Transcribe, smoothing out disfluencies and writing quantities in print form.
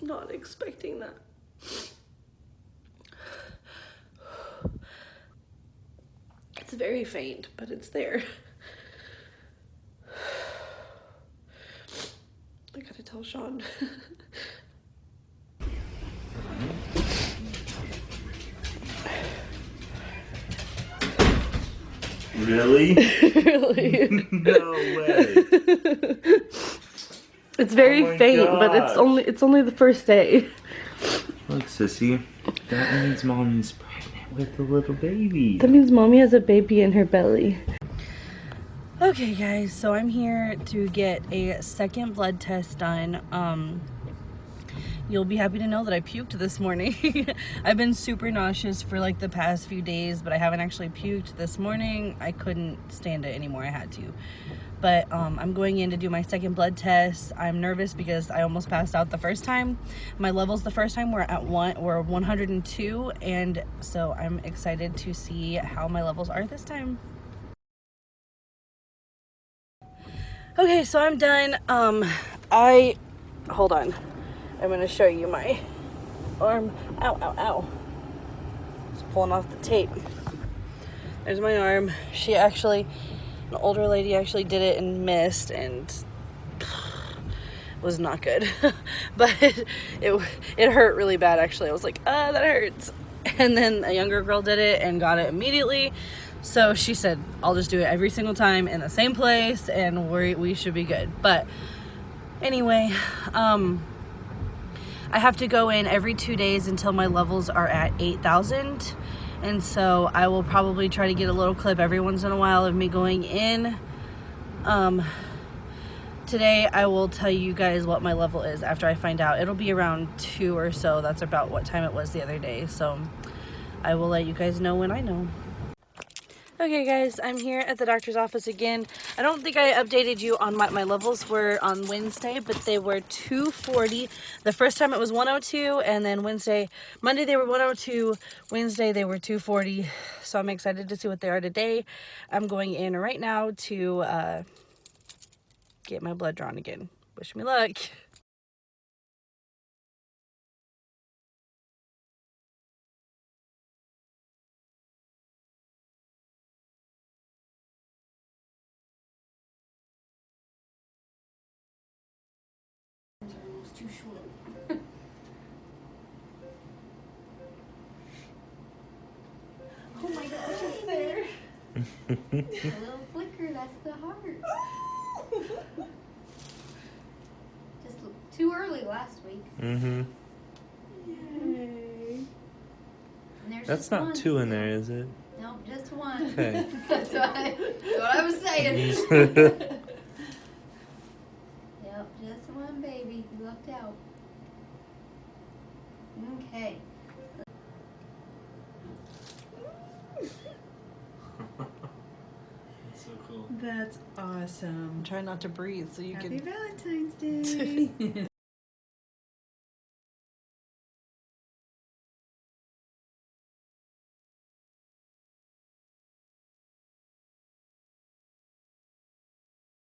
not expecting that. It's very faint, but it's there. I gotta tell Sean. Really? Really? No way. It's very faint, gosh. but it's only the first day. Look, sissy. That means mommy's pregnant with a little baby. That means mommy has a baby in her belly. Okay guys, so I'm here to get a second blood test done. You'll be happy to know that I puked this morning. I've been super nauseous for like the past few days, but I haven't actually puked this morning. I couldn't stand it anymore, I had to. But I'm going in to do my second blood test. I'm nervous because I almost passed out the first time. My levels the first time were at 102, and so I'm excited to see how my levels are this time. Okay, so I'm done. Hold on. I'm gonna show you my arm. Ow, ow, ow. Just pulling off the tape. There's my arm. An older lady actually did it and missed, and was not good. But it hurt really bad, actually. I was like, that hurts. And then a younger girl did it and got it immediately. So she said, I'll just do it every single time in the same place and we should be good. But anyway, I have to go in every 2 days until my levels are at 8,000. And so I will probably try to get a little clip every once in a while of me going in. Today I will tell you guys what my level is after I find out. It'll be around 2 or so. That's about what time it was the other day. So I will let you guys know when I know. Okay guys, I'm here at the doctor's office again. I don't think I updated you on what my levels were on Wednesday, but they were 240. The first time it was 102, and then Monday they were 102, Wednesday they were 240. So I'm excited to see what they are today. I'm going in right now to get my blood drawn again. Wish me luck. Too short. Oh my gosh, it's there. A little flicker, that's the heart. Just too early last week. Mm-hmm. Yay. And there's That's just not one. 2 in there, is it? Nope, just one. Okay. That's what I was saying. Yep, just one baby. You lucked out. Okay. That's so cool. That's awesome. Try not to breathe so you Happy can. Valentine's Day.